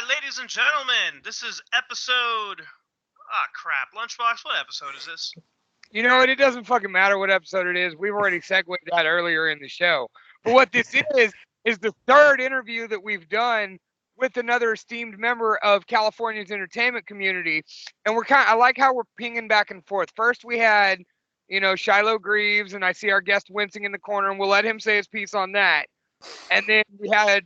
ladies and gentlemen, this is episode... Ah, crap. Lunchbox, what episode is this? You know what? It doesn't fucking matter what episode it is. We've already segued that earlier in the show. But what this is the third interview that we've done with another esteemed member of California's entertainment community. And I like how we're pinging back and forth. First we had, Shiloh Greaves, and I see our guest wincing in the corner, and we'll let him say his piece on that. And then we had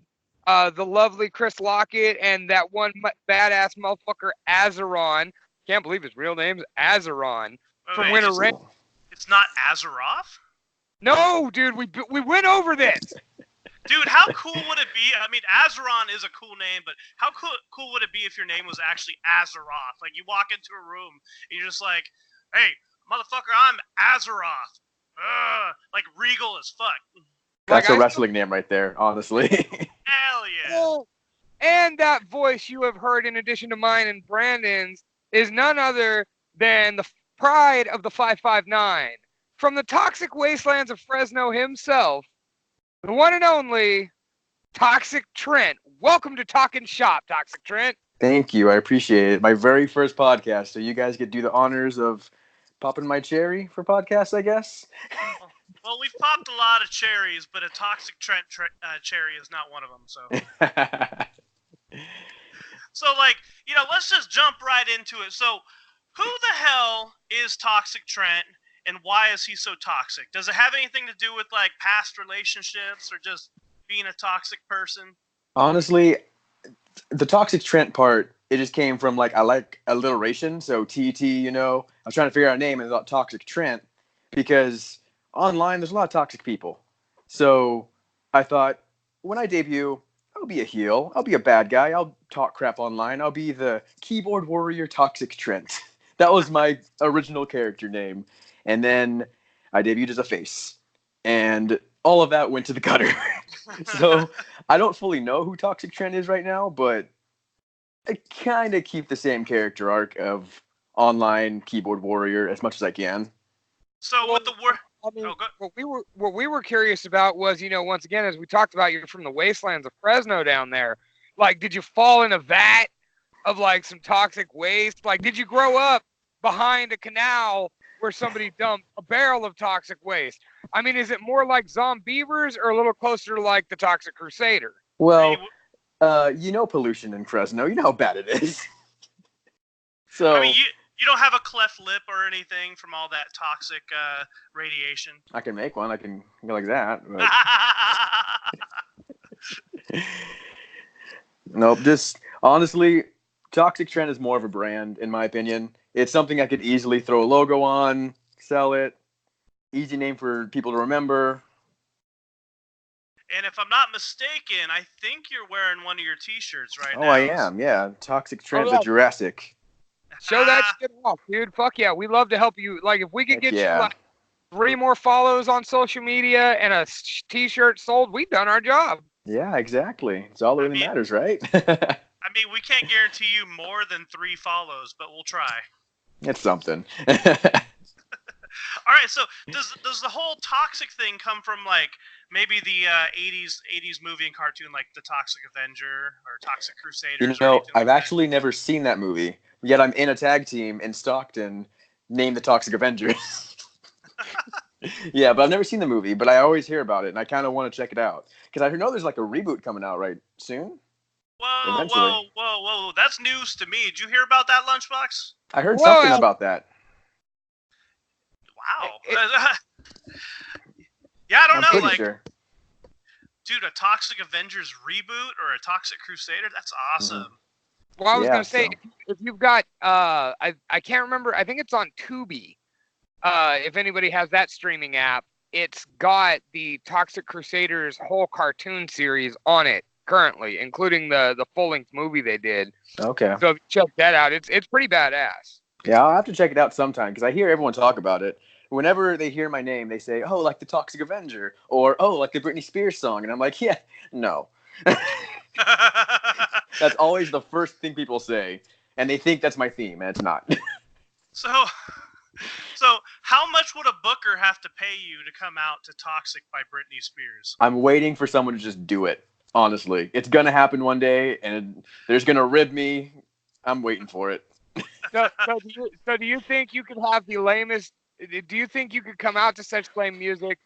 the lovely Chris Lockett and that one badass motherfucker, Azeron. Can't believe his real name's Azeron from Winter Rain. It's not Azeroth? No, dude, we went over this. Dude, how cool would it be? I mean, Azeron is a cool name, but how cool would it be if your name was actually Azeroth? Like, you walk into a room, and you're just like, hey, motherfucker, I'm Azeroth. Like, regal as fuck. That's a wrestling name right there, honestly. Hell yeah. Oh, and that voice you have heard, in addition to mine and Brandon's, is none other than the pride of the 559. From the toxic wastelands of Fresno himself, the one and only Toxic Trent. Welcome to Talking Shop, Toxic Trent. Thank you. I appreciate it. My very first podcast, so you guys could do the honors of popping my cherry for podcasts, I guess. Well, we've popped a lot of cherries, but a Toxic Trent cherry is not one of them, so... So, let's just jump right into it. So, who the hell is Toxic Trent, and why is he so toxic? Does it have anything to do with, past relationships, or just being a toxic person? Honestly, the Toxic Trent part, it just came from, I like alliteration, so TT, I was trying to figure out a name, and I thought Toxic Trent, because online, there's a lot of toxic people. So, I thought, when I debut... I'll be a heel. I'll be a bad guy. I'll talk crap online. I'll be the keyboard warrior Toxic Trent. That was my original character name. And then I debuted as a face. And all of that went to the gutter. So I don't fully know who Toxic Trent is right now, but I kind of keep the same character arc of online keyboard warrior as much as I can. So with the word... I mean, what we were curious about was, once again, as we talked about, you're from the wastelands of Fresno down there. Did you fall in a vat of, some toxic waste? Did you grow up behind a canal where somebody dumped a barrel of toxic waste? I mean, is it more like Zombievers or a little closer to, the Toxic Crusader? Well, pollution in Fresno. You know how bad it is. So... I mean, you don't have a cleft lip or anything from all that toxic radiation? I can make one. I can go like that. But... Nope. Just honestly, Toxic Trent is more of a brand, in my opinion. It's something I could easily throw a logo on, sell it. Easy name for people to remember. And if I'm not mistaken, I think you're wearing one of your T-shirts right now. Oh, I am. Yeah. Toxic Trent, the Jurassic. Show that shit off, dude. Fuck yeah. We love to help you. If we could get you 3 more follows on social media and a T-shirt sold, we've done our job. Yeah, exactly. It's all that really matters, right? I mean, we can't guarantee you more than 3 follows, but we'll try. It's something. All right, so does the whole toxic thing come from, maybe the 80s movie and cartoon, like The Toxic Avenger or Toxic Crusaders? I've actually never seen that movie. Yet I'm in a tag team in Stockton named the Toxic Avengers. Yeah, but I've never seen the movie, but I always hear about it, and I kind of want to check it out. Because I know there's a reboot coming out right soon. Whoa. That's news to me. Did you hear about that, Lunchbox? I heard something about that. Wow. Yeah, I don't know. Sure. Dude, a Toxic Avengers reboot or a Toxic Crusader? That's awesome. Mm-hmm. Well, I was going to say, if you've got, I can't remember, I think it's on Tubi. If anybody has that streaming app, it's got the Toxic Crusaders whole cartoon series on it currently, including the full-length movie they did. Okay. So if you check that out, it's pretty badass. Yeah, I'll have to check it out sometime, because I hear everyone talk about it. Whenever they hear my name, they say, oh, like the Toxic Avenger, or, oh, like the Britney Spears song. And I'm like, yeah, no. That's always the first thing people say, and they think that's my theme, and it's not. So how much would a booker have to pay you to come out to Toxic by Britney Spears? I'm waiting for someone to just do it. Honestly, it's gonna happen one day, and there's gonna rib me. I'm waiting for it. So do you think you could have the lamest? Do you think you could come out to such lame music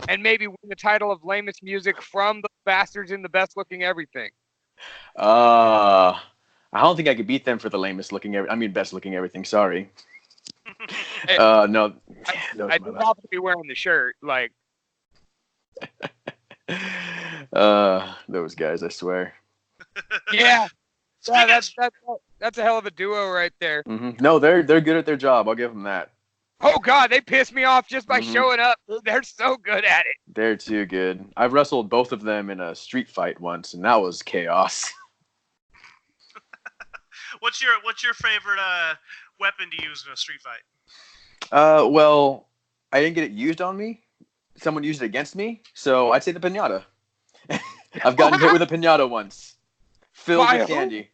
and maybe win the title of lamest music from the bastards in the best looking everything? I don't think I could beat them for the best looking everything. Sorry. Hey, No. I do happen to be wearing the shirt. Like, those guys, I swear. yeah, that's a hell of a duo right there. Mm-hmm. No, they're good at their job. I'll give them that. Oh God, they piss me off just by showing up. They're so good at it. They're too good. I've wrestled both of them in a street fight once, and that was chaos. What's your favorite weapon to use in a street fight? Well, I didn't get it used on me. Someone used it against me, so I'd say the piñata. I've gotten hit with a piñata once, filled with candy.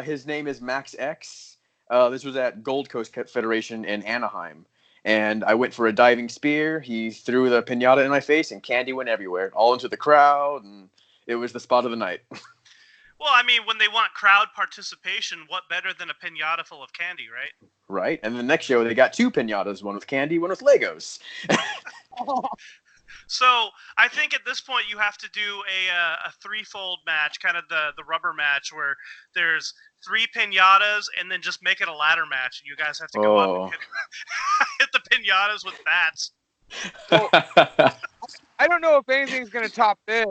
His name is Max X. This was at Gold Coast Federation in Anaheim, and I went for a diving spear. He threw the piñata in my face, and candy went everywhere, all into the crowd, and it was the spot of the night. Well, I mean, when they want crowd participation, what better than a piñata full of candy, right? Right, and the next show they got two piñatas, one with candy, one with Legos. So I think at this point you have to do a threefold match, kind of the rubber match, where there's 3 piñatas and then just make it a ladder match, and you guys have to go up and hit the piñatas with bats. So, I don't know if anything's gonna top this.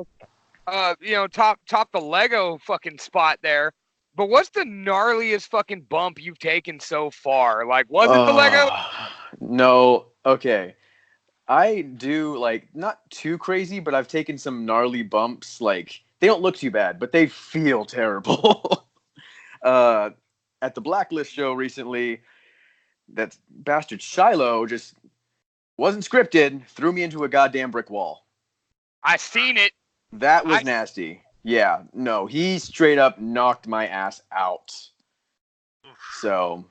Top the Lego fucking spot there. But what's the gnarliest fucking bump you've taken so far? Like, was it the Lego? No. Okay. I do, like, not too crazy, but I've taken some gnarly bumps. Like, they don't look too bad, but they feel terrible. At the Blacklist show recently, that bastard Shiloh just wasn't scripted, threw me into a goddamn brick wall. I seen it. That was nasty. Yeah, no, he straight up knocked my ass out. So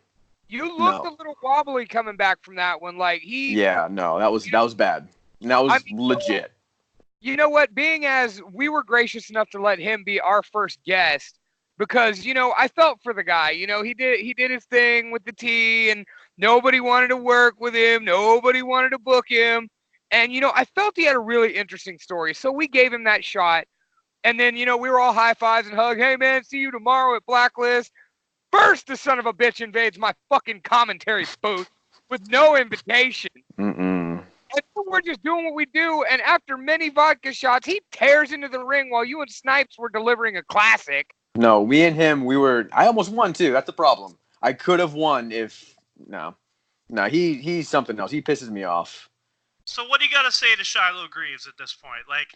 you looked a little wobbly coming back from that one. Like yeah, no, that was bad. And that was legit. You know what? Being as we were gracious enough to let him be our first guest, because I felt for the guy. He did his thing with the tea, and nobody wanted to work with him. Nobody wanted to book him. And, I felt he had a really interesting story. So we gave him that shot. And then, we were all high fives and hugs. Hey, man, see you tomorrow at Blacklist. First, the son of a bitch invades my fucking commentary booth with no invitation. And so we're just doing what we do. And after many vodka shots, he tears into the ring while you and Snipes were delivering a classic. No, me and him, I almost won, too. That's the problem. I could have won if, no, he's something else. He pisses me off. So what do you got to say to Shiloh Greaves at this point? Like,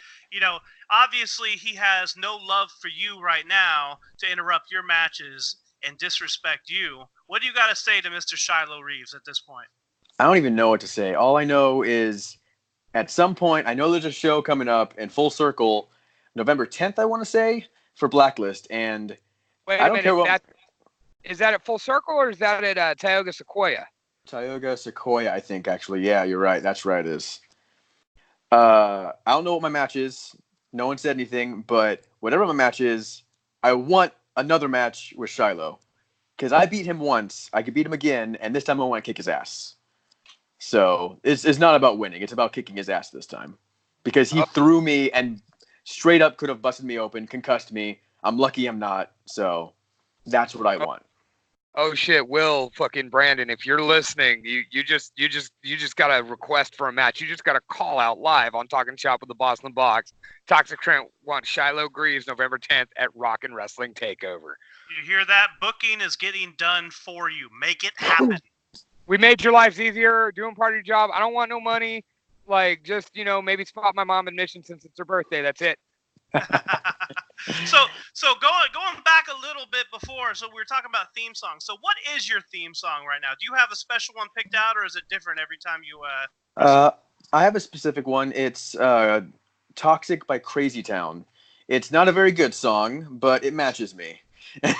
obviously he has no love for you right now to interrupt your matches and disrespect you. What do you got to say to Mr. Shiloh Greaves at this point? I don't even know what to say. All I know is at some point, I know there's a show coming up in Full Circle, November 10th, I want to say, for Blacklist. And wait a minute, is that at Full Circle or is that at Tioga Sequoia? Tioga Sequoia, I think, actually. Yeah, you're right. That's right, it is. I don't know what my match is. No one said anything, but whatever my match is, I want another match with Shiloh. Because I beat him once, I could beat him again, and this time I want to kick his ass. So it's not about winning. It's about kicking his ass this time. Because he threw me and straight up could have busted me open, concussed me. I'm lucky I'm not. So that's what I want. Oh shit, Will fucking Brandon, if you're listening, you just got a request for a match. You just got a call out live on Talking Shop with the Boston Box. Toxic Trent wants Shiloh Greaves November 10th at Rockin' Wrestling Takeover. You hear that? Booking is getting done for you. Make it happen. We made your lives easier, doing part of your job. I don't want no money. Like, just, maybe spot my mom admission since it's her birthday. That's it. So going back a little bit before, so we were talking about theme songs. So what is your theme song right now? Do you have a special one picked out, or is it different every time you? I have a specific one. It's "Toxic" by Crazy Town. It's not a very good song, but it matches me. Okay.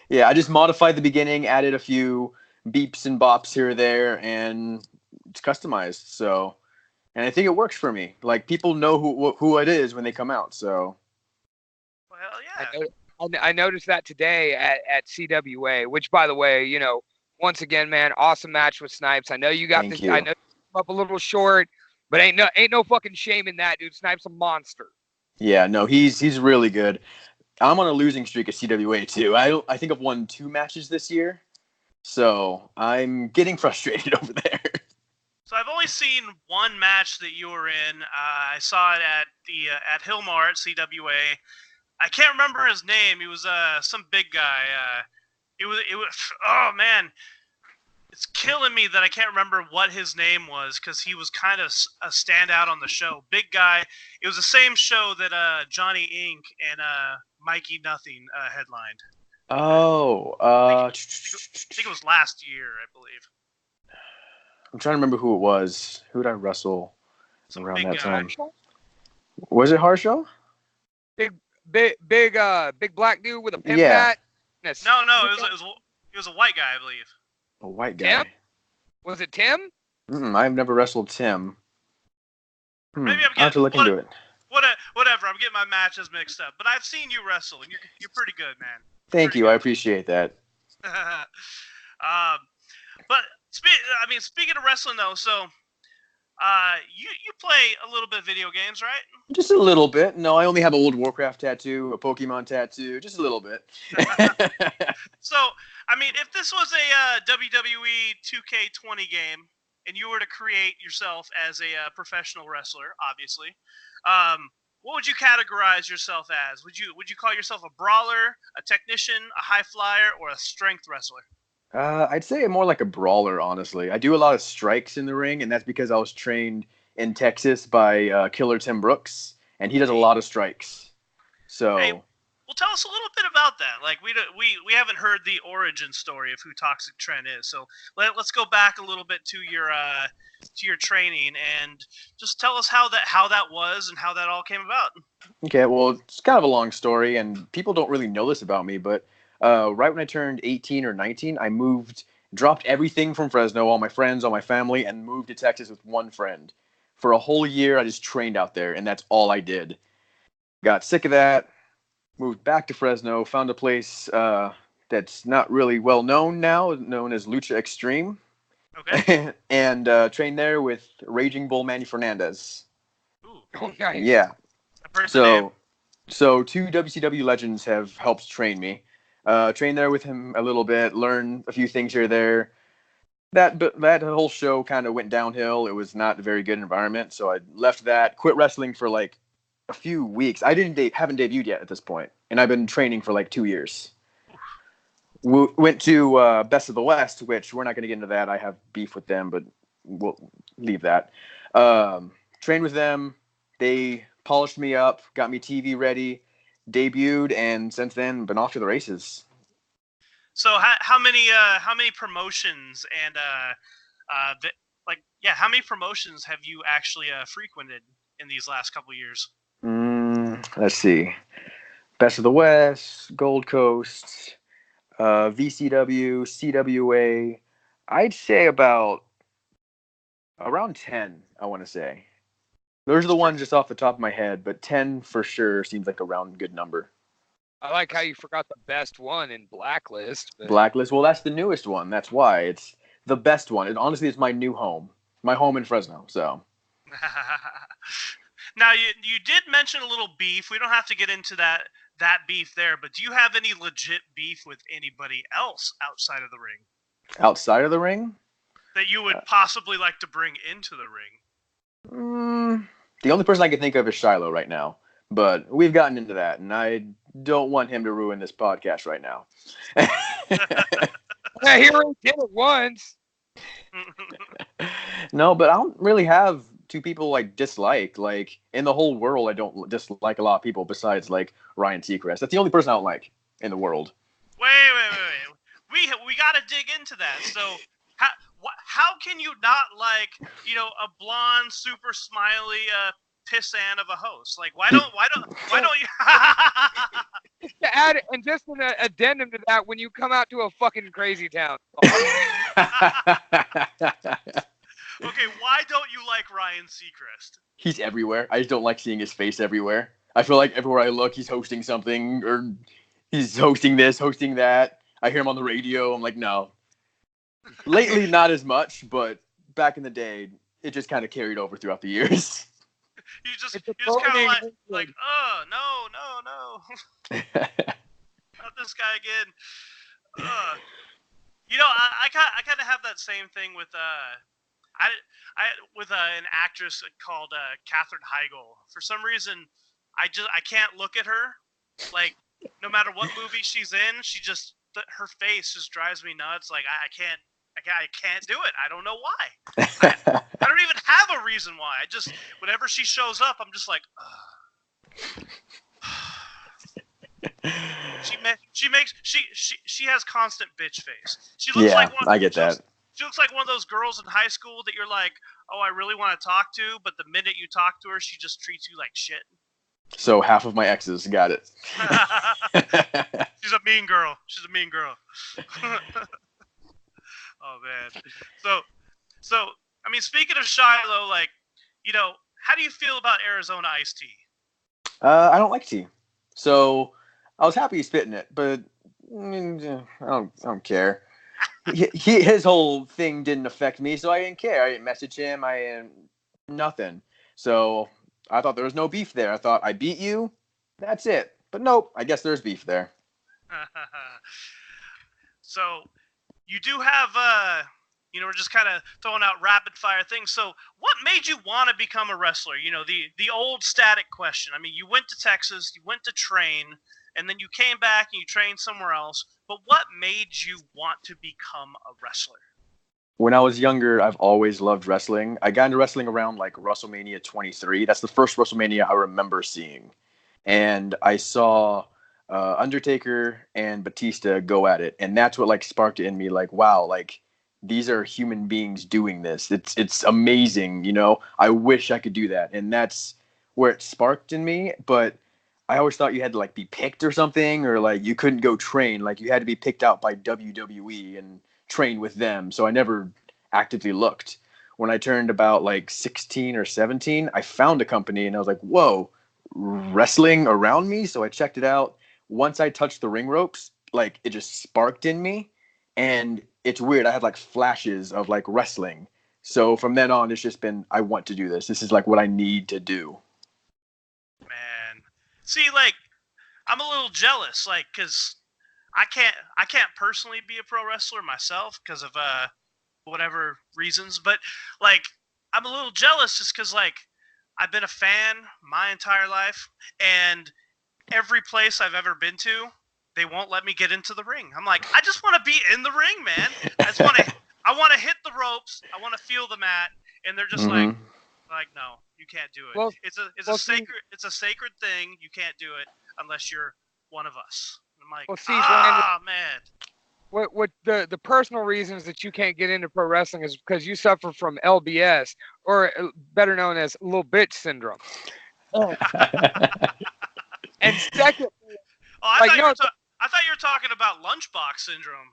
Yeah, I just modified the beginning, added a few beeps and bops here or there, and it's customized. So, and I think it works for me. Like, people know who it is when they come out. So hell yeah. I noticed that today at CWA, which, by the way, you know, once again, man, awesome match with Snipes. I know you got Thank this. you. I know you came up a little short, but ain't no fucking shame in that, dude. Snipes a monster. Yeah, no, he's really good. I'm on a losing streak at CWA too. I think I've won 2 matches this year, so I'm getting frustrated over there. So I've only seen one match that you were in. I saw it at the at Hillmar at CWA. I can't remember his name. He was some big guy. It was oh man, it's killing me that I can't remember what his name was because he was kind of a standout on the show. Big guy. It was the same show that Johnny Inc. and Mikey Nothing headlined. Oh, I think it was last year, I believe. I'm trying to remember who it was. Who did I wrestle around that time? Harshaw? Was it Harshaw? Big black dude with a pimp Yeah. hat. No, it was a white guy, I believe. A white guy. Tim? Was it Tim? I've never wrestled Tim. Maybe I'm I'll have to look into it. Whatever. I'm getting my matches mixed up, but I've seen you wrestle, and you're pretty good, man. Thank you. I appreciate that. But speaking of wrestling though, so you play a little bit of video games, right? Just a little bit. No, I only have a World of Warcraft tattoo, a Pokemon tattoo, just a little bit. So, I mean, if this was a WWE 2K20 game, and you were to create yourself as a professional wrestler, obviously, what would you categorize yourself as? Would you call yourself a brawler, a technician, a high flyer, or a strength wrestler? I'd say more like a brawler, honestly. I do a lot of strikes in the ring, and that's because I was trained in Texas by Killer Tim Brooks, and he does a lot of strikes. So, hey, well, tell us a little bit about that. Like, we haven't heard the origin story of who Toxic Trent is. So let's go back a little bit to your training and just tell us how that was and how that all came about. Okay, well, it's kind of a long story, and people don't really know this about me, but right when I turned 18 or 19, I dropped everything from Fresno, all my friends, all my family, and moved to Texas with one friend. For a whole year, I just trained out there, and that's all I did. Got sick of that, moved back to Fresno, found a place that's not really well known now, known as Lucha Extreme. Okay. And trained there with Raging Bull Manny Fernandez. Ooh. Oh, nice. Yeah. I've heard the name. So 2 WCW legends have helped train me. Trained there with him a little bit, learned a few things here or there. That whole show kind of went downhill. It was not a very good environment, so I left that, quit wrestling for like a few weeks. I haven't debuted yet at this point, and I've been training for like 2 years. Went to Best of the West, which we're not going to get into that. I have beef with them, but we'll leave that. Trained with them. They polished me up, got me TV ready, debuted, and since then been off to the races. So how many promotions and how many promotions have you actually frequented in these last couple of years? Let's see. Best of the West, Gold Coast, VCW, CWA. I'd say about around 10, I want to say. Those are the ones just off the top of my head, but 10 for sure seems like a round good number. I like how you forgot the best one in Blacklist. But... Blacklist? Well, that's the newest one. That's why. It's the best one. Honestly, it's my new home. My home in Fresno, so. Now, you did mention a little beef. We don't have to get into that beef there, but do you have any legit beef with anybody else outside of the ring? Outside of the ring? That you would possibly like to bring into the ring? The only person I can think of is Shiloh right now, but we've gotten into that, and I don't want him to ruin this podcast right now. Yeah, he already did it once. No, but I don't really have 2 people like dislike. Like in the whole world, I don't dislike a lot of people besides like Ryan Seacrest. That's the only person I don't like in the world. Wait. We got to dig into that. So how can you not like, a blonde, super smiley pissant of a host? Like, why don't you? To add, and just an addendum to that, when you come out to a fucking crazy town. Okay, why don't you like Ryan Seacrest? He's everywhere. I just don't like seeing his face everywhere. I feel like everywhere I look, he's hosting something, or he's hosting this, hosting that. I hear him on the radio. I'm like, no. Lately, not as much, but back in the day, it just kind of carried over throughout the years. You just kind of like, oh, no. Not this guy again. I kind of have that same thing with an actress called Katherine Heigl. For some reason, I can't look at her. Like, no matter what movie she's in, her face just drives me nuts. Like, I can't do it. I don't know why. I don't even have a reason why. Whenever she shows up, I'm just like, she has constant bitch face. She looks like one. I get that. She looks like one of those girls in high school that you're like, oh, I really want to talk to, but the minute you talk to her, she just treats you like shit. So half of my exes got it. She's a mean girl. Oh man. So I mean, speaking of Shiloh, like, how do you feel about Arizona iced tea? I don't like tea, so I was happy he's spitting it, but I don't care. His whole thing didn't affect me, so I didn't care. I didn't message him. I didn't nothing. So I thought there was no beef there. I thought I beat you. That's it. But nope. I guess there's beef there. So you do have we're just kind of throwing out rapid fire things. So what made you want to become a wrestler? The old static question. I mean, you went to Texas, you went to train, and then you came back and you trained somewhere else. But what made you want to become a wrestler? When I was younger, I've always loved wrestling. I got into wrestling around like WrestleMania 23. That's the first WrestleMania I remember seeing. And I saw Undertaker and Batista go at it. And that's what like sparked it in me. Like, wow, like these are human beings doing this. It's amazing. I wish I could do that. And that's where it sparked in me. But I always thought you had to like be picked or something, or like you couldn't go train. Like you had to be picked out by WWE and train with them. So I never actively looked. When I turned about like 16 or 17, I found a company and I was like, whoa, wrestling around me. So I checked it out. Once I touched the ring ropes, like it just sparked in me. And it's weird. I had like flashes of like wrestling. So from then on, it's just been, I want to do this. This is like what I need to do. Man. See, like, I'm a little jealous, like, because I can't personally be a pro wrestler myself because of whatever reasons, but like I'm a little jealous just because like I've been a fan my entire life, and every place I've ever been to, they won't let me get into the ring. I'm like, I just want to be in the ring, man. I want to hit the ropes. I want to feel the mat, and they're just like, no, you can't do it. Well, it's a sacred thing. You can't do it unless you're one of us. I'm like, man. What the personal reasons that you can't get into pro wrestling is because you suffer from LBS, or better known as little bitch syndrome. And second, I thought you were talking about lunchbox syndrome.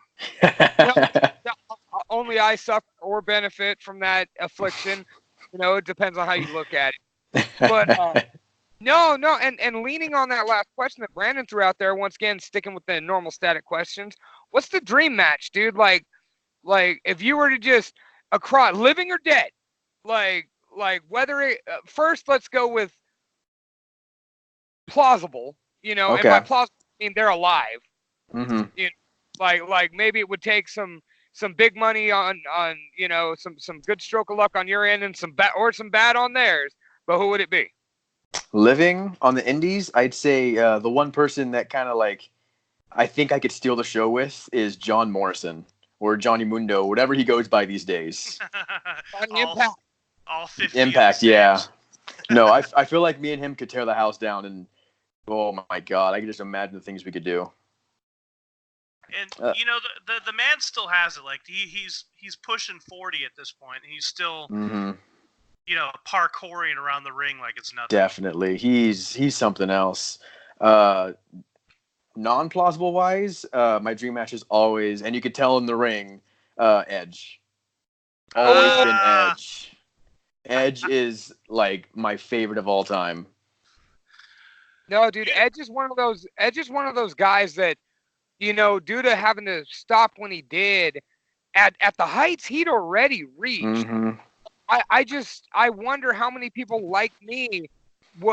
Only I suffer or benefit from that affliction. It depends on how you look at it. But no, and leaning on that last question that Brandon threw out there, once again, sticking with the normal static questions, what's the dream match, dude? Like if you were to just across living or dead, like whether it, first let's go with plausible, Okay. And by plausible I mean they're alive. Mm-hmm. Like maybe it would take some big money on some good stroke of luck on your end and some bad on theirs. But who would it be? Living on the indies, I'd say the one person that kind of like I think I could steal the show with is John Morrison or Johnny Mundo, whatever he goes by these days. Impact. All 50 Impact, yeah. No, I feel like me and him could tear the house down, and oh my god, I can just imagine the things we could do. And the man still has it. Like he's pushing 40 at this point. And he's still parkouring around the ring like it's nothing. Definitely, he's something else. Non-plausible wise, my dream match is always, and you could tell in the ring, Edge. Always been Edge. Edge is like my favorite of all time. No, dude, Edge is one of those guys that, due to having to stop when he did, at the heights he'd already reached. Mm-hmm. I wonder how many people like me,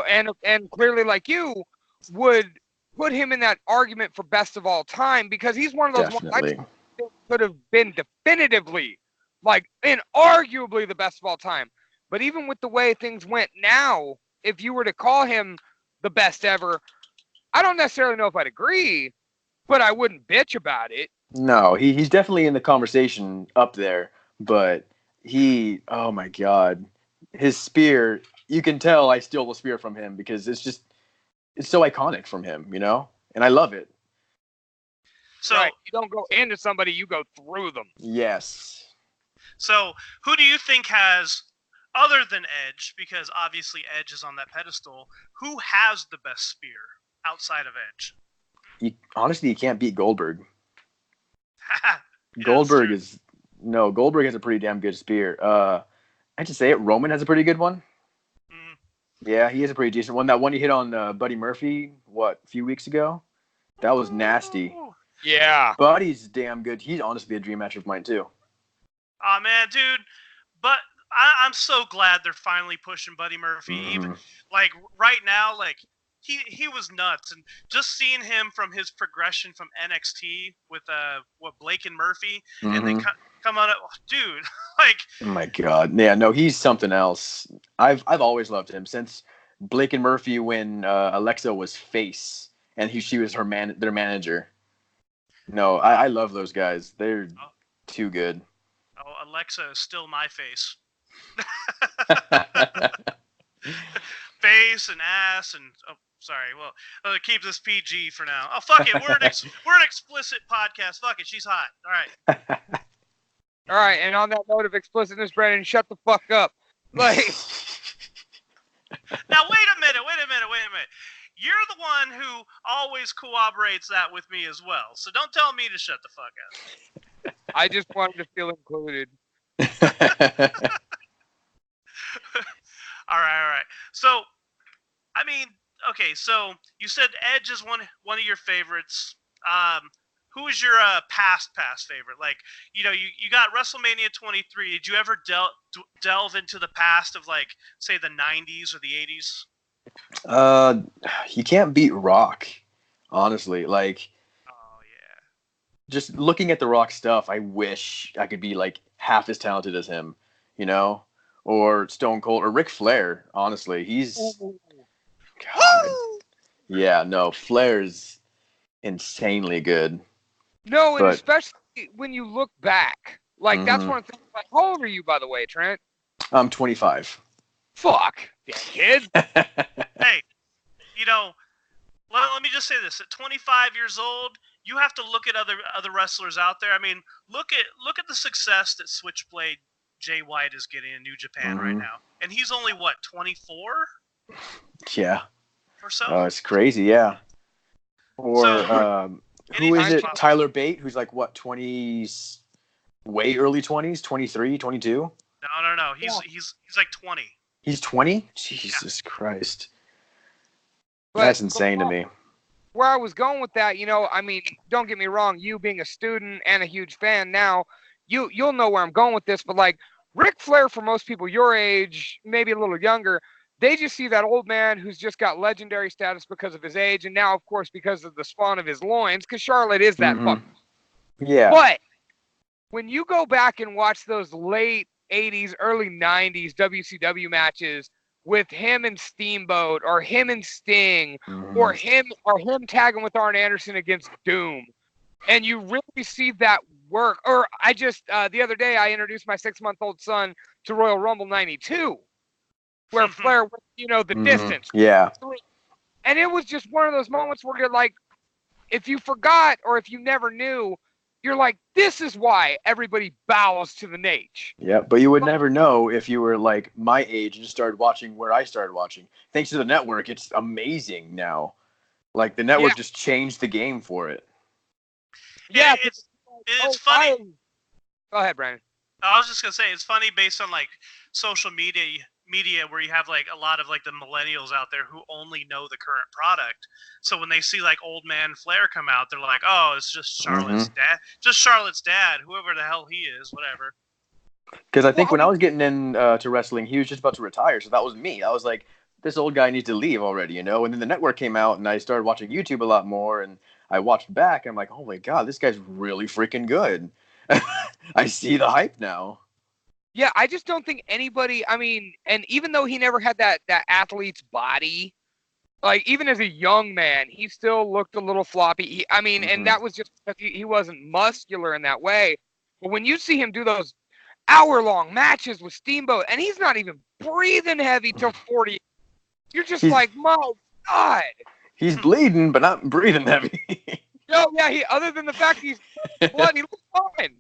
and clearly like you, would put him in that argument for best of all time, because he's one of those ones I Definitely. think could have been definitively, like, inarguably the best of all time. But even with the way things went now, if you were to call him the best ever, I don't necessarily know if I'd agree, but I wouldn't bitch about it. No, he's definitely in the conversation up there, but oh my God, his spear, you can tell I steal the spear from him because it's so iconic from him, and I love it. So right. You don't go into somebody, you go through them. Yes. So who do you think has, other than Edge, because obviously Edge is on that pedestal, who has the best spear outside of Edge? Honestly, you can't beat Goldberg. Yeah, Goldberg has a pretty damn good spear. I hate to say it, Roman has a pretty good one. Mm. Yeah, he has a pretty decent one. That one he hit on Buddy Murphy, a few weeks ago? That was nasty. Yeah. Buddy's damn good. He's honestly a dream match of mine, too. Oh, man, dude. But I'm so glad they're finally pushing Buddy Murphy. Mm-hmm. Even, like, right now, like, he was nuts. And just seeing him from his progression from NXT with, Blake and Murphy, Mm-hmm. and then come out, dude, like... Oh, my God. Yeah, no, he's something else. I've always loved him since Blake and Murphy when Alexa was face and she was their manager. No, I love those guys. They're too good. Oh, Alexa is still my face. Face and ass and... Oh, sorry. Well, keep this PG for now. Oh, fuck it. We're an explicit podcast. Fuck it. She's hot. All right. All right. And on that note of explicitness, Brandon, shut the fuck up. Like... Now, wait a minute. You're the one who always corroborates that with me as well. So don't tell me to shut the fuck up. I just wanted to feel included. All right. So, I mean, okay. So you said Edge is one of your favorites. Who is your past favorite? Like, you got WrestleMania 23. Did you ever delve into the past of, like, say, the 90s or the 80s? You can't beat Rock, honestly. Like, oh yeah, just looking at the Rock stuff, I wish I could be like half as talented as him, or Stone Cold or Ric Flair. Honestly, he's God. Yeah, no, Flair's insanely good. No, and especially when you look back, like that's one of the things. Like, how old are you, by the way, Trent? I'm 25. Fuck, damn kid. Hey, let me just say this: at 25 years old, you have to look at other wrestlers out there. I mean, look at the success that Switchblade Jay White is getting in New Japan right now, and he's only what, 24? Yeah. Or so. Oh, it's crazy, yeah. Or who is it? Tyler Bate, who's like what, 20s, way early 20s, 23, 22? No. He's like 20. He's 20? Jesus Christ. That's insane to me. Where I was going with that, I mean, don't get me wrong, you being a student and a huge fan now, you'll know where I'm going with this, but like Ric Flair, for most people your age, maybe a little younger, they just see that old man who's just got legendary status because of his age, and now, of course, because of the spawn of his loins, because Charlotte is that fuck. Yeah. But when you go back and watch those late 80s, early 90s WCW matches with him and Steamboat, or him and Sting, or him tagging with Arn Anderson against Doom, and you really see that work. Or I just the other day I introduced my 6-month-old son to Royal Rumble '92, where Flair went, the distance. Yeah. And it was just one of those moments where you're like, if you forgot or if you never knew, you're like, this is why everybody bows to the Nate. Yeah, but you would never know if you were like my age and started watching where I started watching. Thanks to the network, it's amazing now. Like, the network just changed the game for it. Yeah, it's funny. Go ahead, Brandon. I was just gonna say, it's funny based on like social media. media where you have like a lot of like the millennials out there who only know the current product. So when they see like Old Man Flair come out, they're like, "Oh, it's just Charlotte's dad, whoever the hell he is, whatever." Because I think when I was getting into wrestling, he was just about to retire, so that was me. I was like, this old guy needs to leave already, you know? And then the network came out, and I started watching YouTube a lot more, and I watched back, and I'm like, oh my god, this guy's really freaking good. I see the hype now. Yeah, I just don't think anybody, I mean, and even though he never had that athlete's body, like, even as a young man, he still looked a little floppy. And that was just because he wasn't muscular in that way. But when you see him do those hour-long matches with Steamboat, and he's not even breathing heavy till 40, you're just like, my God. He's bleeding, but not breathing heavy. No, yeah, other than the fact he's blood, he looks fine.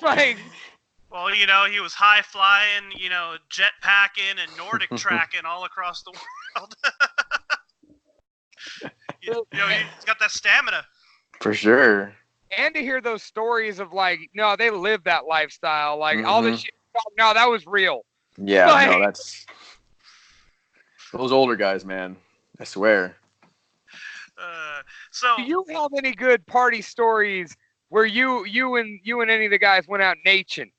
Like, well, you know, he was high-flying, you know, jet-packing and Nordic tracking all across the world. you know, he's got that stamina. For sure. And to hear those stories of like, no, they lived that lifestyle. Like all this shit. No, that was real. Yeah, like, no, that's those older guys, man. I swear. So Oh. do you have any good party stories where you and any of the guys went out naching?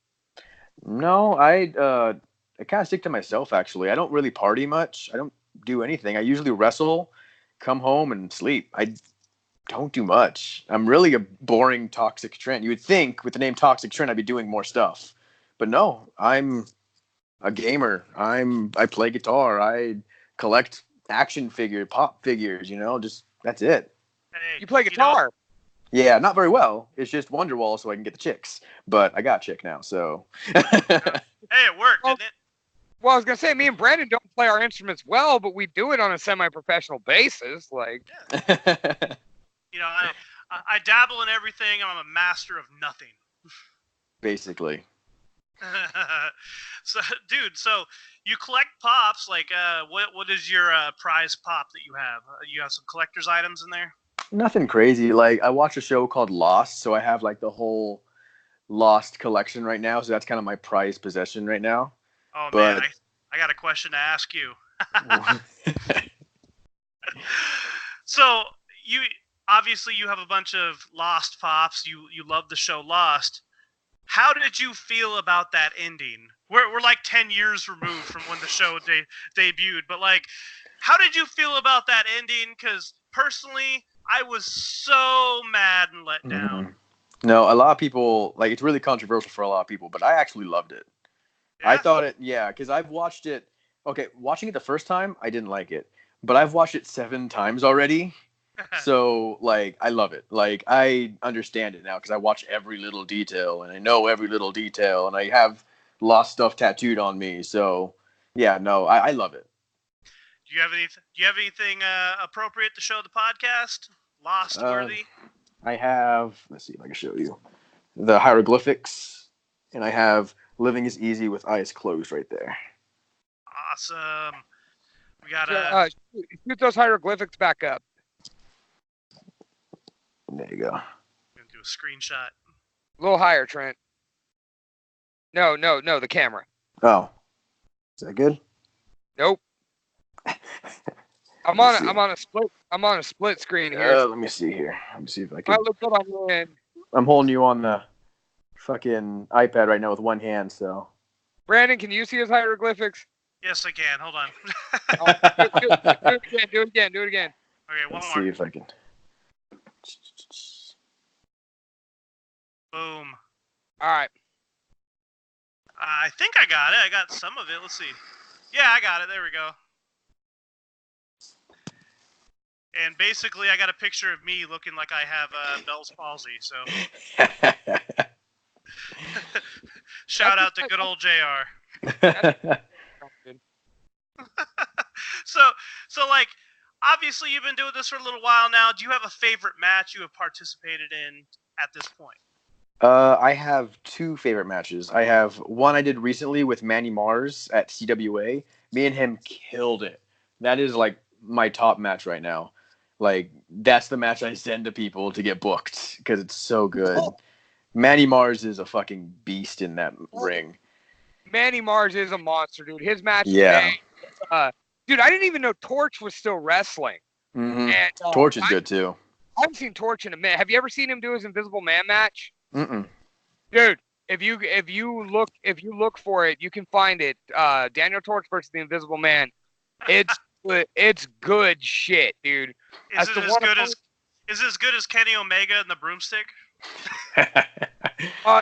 No, I kind of stick to myself actually. I don't really party much. I don't do anything. I usually wrestle, come home, and sleep. I don't do much. I'm really a boring Toxic Trent. You would think with the name Toxic Trent I'd be doing more stuff. But no, I'm a gamer. I play guitar. I collect action pop figures, you know, just that's it. Hey, you play guitar? Yeah, not very well. It's just Wonderwall so I can get the chicks. But I got a chick now, so hey, it worked, didn't it? Well, I was gonna say, me and Brandon don't play our instruments well, but we do it on a semi-professional basis. Like, you know, I dabble in everything. I'm a master of nothing. Basically. So, dude, so you collect pops. Like, what is your prize pop that you have? You have some collector's items in there? Nothing crazy. Like, I watch a show called Lost, so I have like the whole Lost collection right now. So that's kind of my prized possession right now. Oh man, I got a question to ask you. So you obviously you have a bunch of Lost pops. You love the show Lost. How did you feel about that ending? We're like 10 years removed from when the show debuted, but like, how did you feel about that ending? Because personally, I was so mad and let down. No, a lot of people, like, it's really controversial for a lot of people, but I actually loved it. Yeah? I thought it, because I've watched it. Okay, watching it the first time, I didn't like it, but I've watched it 7 times already. So, like, I love it. Like, I understand it now because I watch every little detail and I know every little detail and I have Lost stuff tattooed on me. So, yeah, no, I love it. Do you have anything appropriate to show the podcast? Lost worthy? I have, let's see if I can show you, the hieroglyphics, and I have Living is Easy with Eyes Closed right there. Awesome. We got shoot those hieroglyphics back up. There you go. I'm going to do a screenshot. A little higher, Trent. No, the camera. Oh. Is that good? Nope. I'm on a split screen here. Let me see here. Let me see if I can. I look good on your end. I'm holding you on the fucking iPad right now with one hand, so. Brandon, can you see his hieroglyphics? Yes, I can. Hold on. Do it again. Okay, one more. See if I can. Boom. All right. I think I got it. I got some of it. Let's see. Yeah, I got it. There we go. And basically, I got a picture of me looking like I have Bell's palsy. So, shout out to good old JR. So like, obviously, you've been doing this for a little while now. Do you have a favorite match you have participated in at this point? I have 2 favorite matches. I have one I did recently with Manny Mars at CWA. Me and him killed it. That is like my top match right now. Like, that's the match I send to people to get booked because it's so good. Manny Mars is a fucking beast in that ring. Manny Mars is a monster, dude. His match Yeah. today, dude, I didn't even know Torch was still wrestling. Mm-hmm. And Torch is good too. I haven't seen Torch in a minute. Have you ever seen him do his Invisible Man match? Mm-mm. Dude, if you look for it, you can find it. Daniel Torch versus the Invisible Man. It's good shit, dude. Is it as good as Kenny Omega and the broomstick?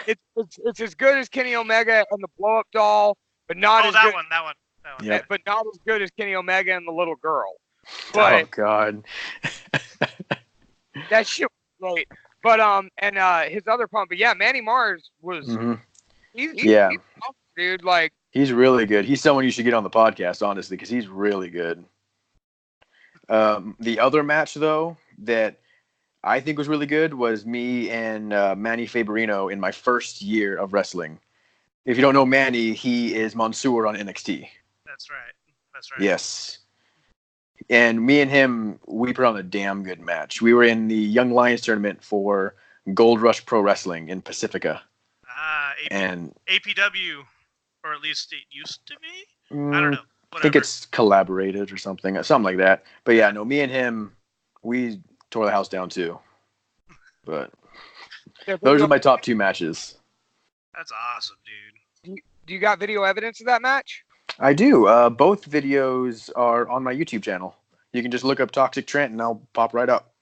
It's as good as Kenny Omega and the blow up doll, but not as good. That one. Yep. But not as good as Kenny Omega and the little girl. But, oh God. that shit was great. But his other pump, but yeah, Manny Mars was. Mm-hmm. He's dude. Like, he's really good. He's someone you should get on the podcast, honestly, because he's really good. The other match though that I think was really good was me and Manny Faberino in my first year of wrestling. If you don't know Manny, he is Mansoor on NXT. That's right. Yes. And me and him, we put on a damn good match. We were in the Young Lions tournament for Gold Rush Pro Wrestling in Pacifica. And APW, or at least it used to be? I don't know. Whatever. I think it's collaborated or something like that. But yeah, no, me and him, we tore the house down too. But those are my top 2 matches. That's awesome, dude. Do you got video evidence of that match? I do. Both videos are on my YouTube channel. You can just look up Toxic Trent and I'll pop right up.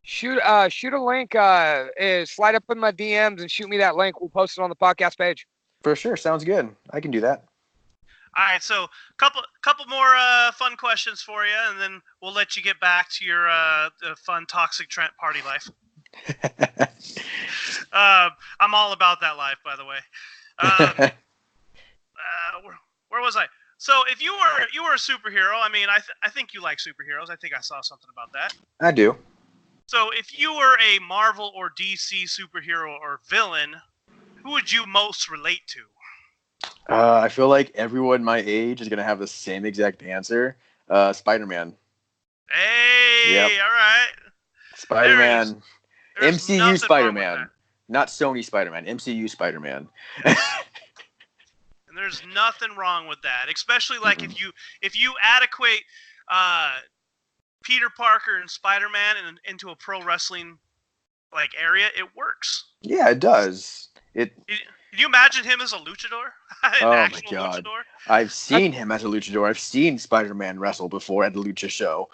Shoot a link. Slide up in my DMs and shoot me that link. We'll post it on the podcast page. For sure. Sounds good. I can do that. All right, so couple more fun questions for you, and then we'll let you get back to your fun Toxic Trent party life. I'm all about that life, by the way. Where was I? So if you were a superhero, I mean, I think you like superheroes. I think I saw something about that. I do. So if you were a Marvel or DC superhero or villain, who would you most relate to? I feel like everyone my age is going to have the same exact answer. Spider-Man. Hey, yep. All right. Spider-Man. MCU Spider-Man. Not Sony Spider-Man. MCU Spider-Man. And there's nothing wrong with that, especially like if you adequate Peter Parker and Spider-Man into a pro wrestling like area, it works. Yeah, it does. Can you imagine him as a luchador? Oh my God. Luchador? I've seen him as a luchador. I've seen Spider-Man wrestle before at the Lucha show.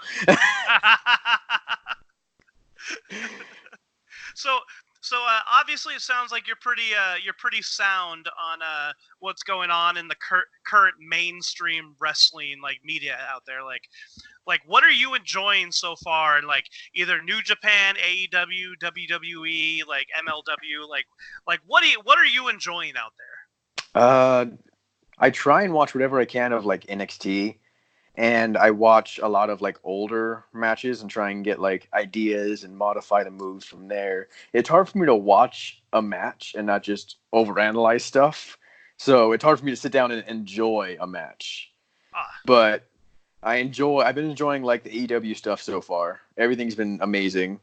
So obviously it sounds like you're pretty sound on what's going on in the current mainstream wrestling like media out there. Like what are you enjoying so far in like either New Japan, AEW, WWE, like MLW, like what are you enjoying out there? I try and watch whatever I can of like NXT, and I watch a lot of like older matches and try and get like ideas and modify the moves from there. It's hard for me to watch a match and not just overanalyze stuff. So it's hard for me to sit down and enjoy a match. But I've been enjoying like the EW stuff so far. Everything's been amazing.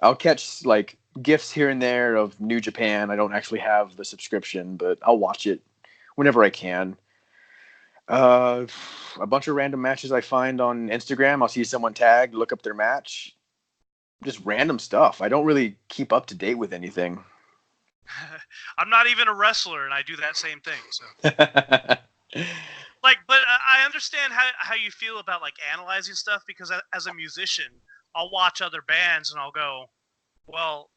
I'll catch like gifs here and there of New Japan. I don't actually have the subscription, but I'll watch it whenever I can. A bunch of random matches I find on Instagram. I'll see someone tagged, look up their match. Just random stuff. I don't really keep up to date with anything. I'm not even a wrestler, and I do that same thing. So, but I understand how you feel about like analyzing stuff, because as a musician, I'll watch other bands and I'll go, well,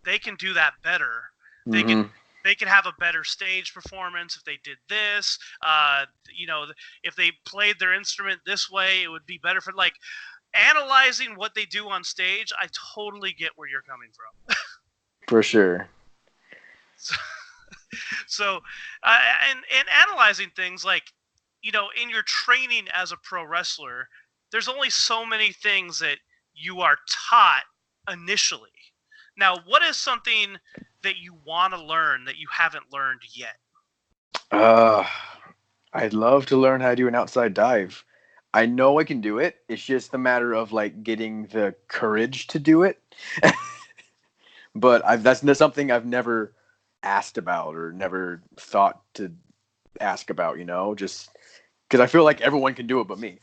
they can do that better. They can have a better stage performance if they did this. If they played their instrument this way, it would be better for like analyzing what they do on stage. I totally get where you're coming from. For sure. So, and analyzing things like, in your training as a pro wrestler, there's only so many things that you are taught initially. Now, what is something that you want to learn that you haven't learned yet? I'd love to learn how to do an outside dive. I know I can do it. It's just a matter of like getting the courage to do it. But that's something I've never asked about or never thought to ask about, just because I feel like everyone can do it but me.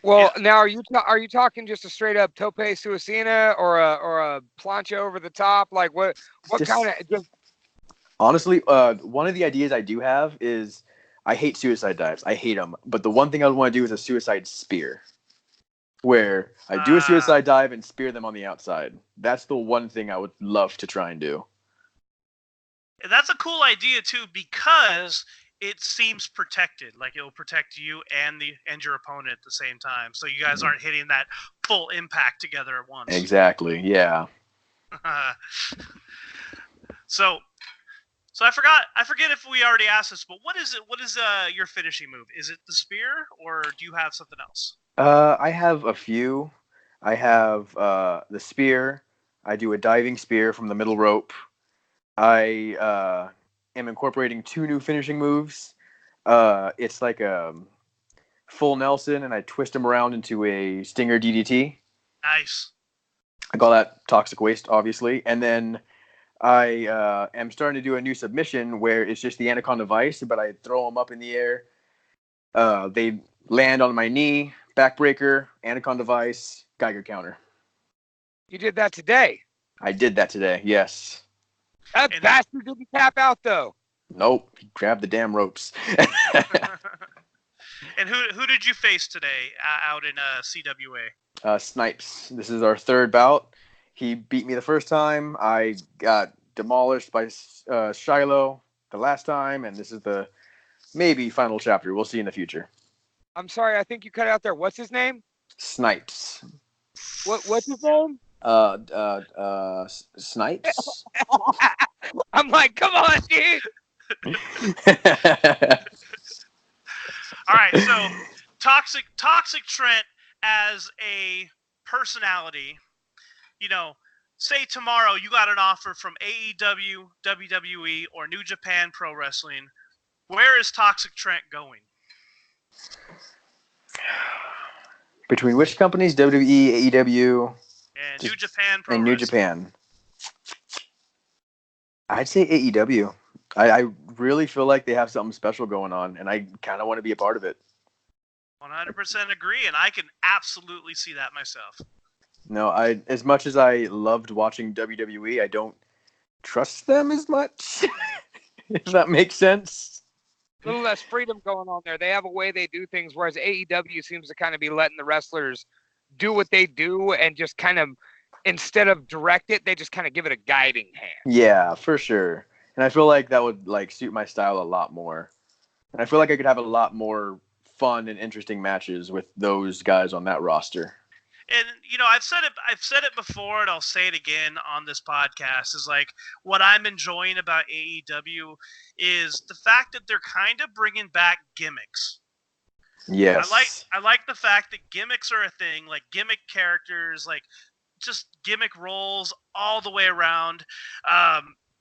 Well, now are you talking just a straight up tope suicida or a plancha over the top? Like what kind of just... Honestly, one of the ideas I do have is I hate suicide dives. I hate them. But the one thing I would want to do is a suicide spear, where I do a suicide dive and spear them on the outside. That's the one thing I would love to try and do. That's a cool idea too, because it seems protected. Like it'll protect you and your opponent at the same time, so you guys aren't hitting that full impact together at once. Exactly. Yeah. So I forget if we already asked this, but what is it? What is your finishing move? Is it the spear, or do you have something else? I have a few. I have the spear. I do a diving spear from the middle rope. I am incorporating 2 new finishing moves. It's like a full Nelson, and I twist him around into a Stinger DDT. Nice. I call that Toxic Waste, obviously. And then I am starting to do a new submission where it's just the Anaconda Vice, but I throw them up in the air. They land on my knee, backbreaker, Anaconda Vice, Geiger counter. You did that today? I did that today, yes. That bastard didn't tap out, though. Nope, he grabbed the damn ropes. And who did you face today out in CWA? Snipes. This is our 3rd bout. He beat me the first time. I got demolished by Shiloh the last time, and this is the maybe final chapter. We'll see in the future. I'm sorry, I think you cut out there. What's his name? Snipes. What's his name? Snipes. I'm like, come on, dude. All right, so Toxic Trent as a personality, say tomorrow you got an offer from AEW, WWE, or New Japan Pro Wrestling. Where is Toxic Trent going? Between which companies? WWE, AEW, and New Japan Pro and New Wrestling. Japan. I'd say AEW. I really feel like they have something special going on, and I kind of want to be a part of it. 100% agree, and I can absolutely see that myself. No, as much as I loved watching WWE, I don't trust them as much. If that makes sense. A little less freedom going on there. They have a way they do things, whereas AEW seems to kind of be letting the wrestlers do what they do and just kind of, instead of direct it, they just kind of give it a guiding hand. Yeah, for sure. And I feel like that would suit my style a lot more. And I feel like I could have a lot more fun and interesting matches with those guys on that roster. And I've said it before, and I'll say it again on this podcast, is like what I'm enjoying about AEW is the fact that they're kind of bringing back gimmicks. Yes. I like the fact that gimmicks are a thing, like gimmick characters, like just gimmick roles all the way around.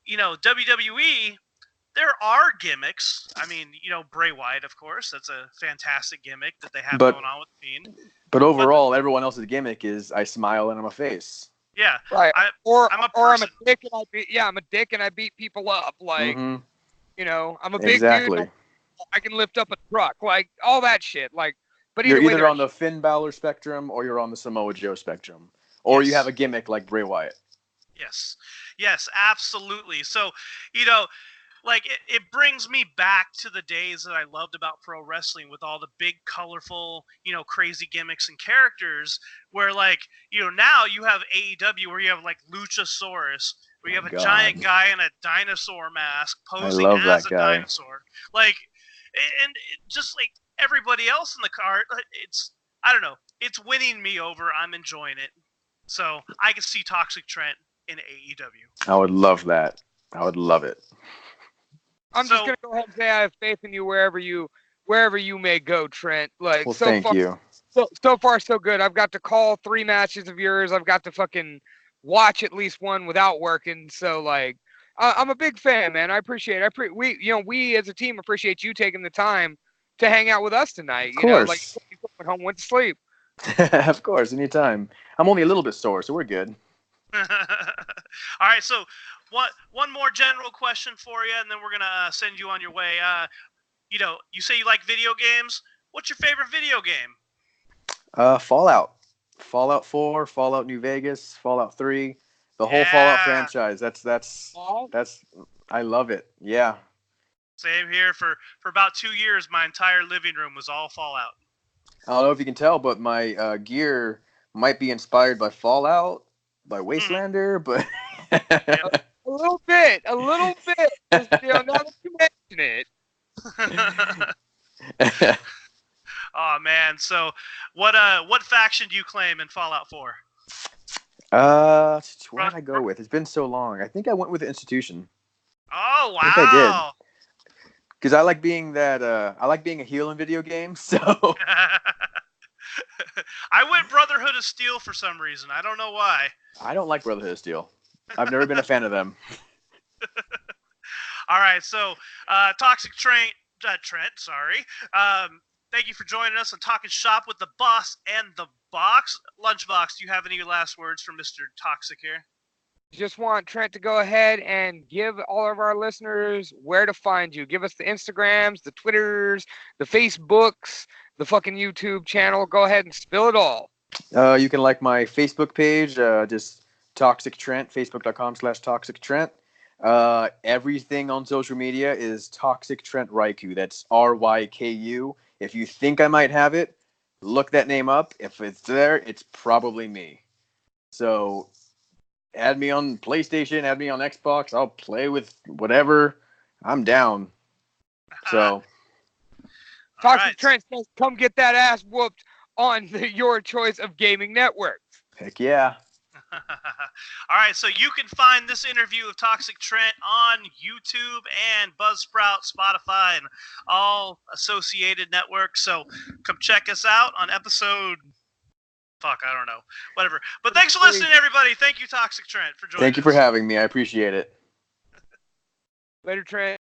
WWE, there are gimmicks. I mean, Bray Wyatt, of course. That's a fantastic gimmick that they have going on with Fiend. But overall, everyone else's gimmick is I smile and I'm a face. Yeah. Right. I'm a dick and I beat people up. Like, I'm a big dude. I can lift up a truck. Like, all that shit. Like, but you're either on the Finn Balor spectrum or you're on the Samoa Joe spectrum. Or you have a gimmick like Bray Wyatt. Yes, absolutely. So, it brings me back to the days that I loved about pro wrestling with all the big, colorful, crazy gimmicks and characters where, now you have AEW where you have, Luchasaurus, where you have a giant guy in a dinosaur mask posing as a dinosaur. And just like everybody else in the card, I don't know. It's winning me over. I'm enjoying it. So I can see Toxic Trent in AEW. I would love that. I would love it. I'm just gonna go ahead and say I have faith in you wherever you may go, Trent. Thank you. So far so good. I've got to call 3 matches of yours. I've got to fucking watch at least one without working. So I'm a big fan, man. I appreciate it. We as a team appreciate you taking the time to hang out with us tonight. Of course. You went home, went to sleep. Of course, anytime. I'm only a little bit sore, so we're good. All right, so one more general question for you, and then we're gonna send you on your way. You say you like video games. What's your favorite video game? Fallout 4, Fallout New Vegas, Fallout 3, the whole Fallout franchise. That's I love it. Yeah. Same here. For about 2 years, my entire living room was all Fallout. I don't know if you can tell, but my gear might be inspired by Fallout, by Wastelander, but a little bit. Just, now that you mention it. Oh man! So, what faction do you claim in Fallout 4? What did I go with? It's been so long. I think I went with the Institution. Oh wow! I think I did. Because I like being a heel in video games. So I went Brotherhood of Steel for some reason. I don't know why. I don't like Brotherhood of Steel. I've never been a fan of them. All right, so Toxic Trent. Sorry. Thank you for joining us and talking shop with the boss and the box. Lunchbox, do you have any last words for Mr. Toxic here? Just want Trent to go ahead and give all of our listeners where to find you. Give us the Instagrams, the Twitters, the Facebooks, the fucking YouTube channel. Go ahead and spill it all. You can like my Facebook page, just Toxic Trent, facebook.com/Toxic Trent. Everything on social media is Toxic Trent Ryku. That's RYKU. If you think I might have it, look that name up. If it's there, it's probably me. So add me on PlayStation, add me on Xbox. I'll play with whatever. I'm down. So Toxic Trent says, come get that ass whooped on Your Choice of Gaming Network. Heck yeah. All right, so you can find this interview of Toxic Trent on YouTube and Buzzsprout, Spotify, and all associated networks. So come check us out on episode... Fuck, I don't know. Whatever. But thanks for listening, everybody. Thank you, Toxic Trent, for joining us. Thank you for having me. I appreciate it. Later, Trent.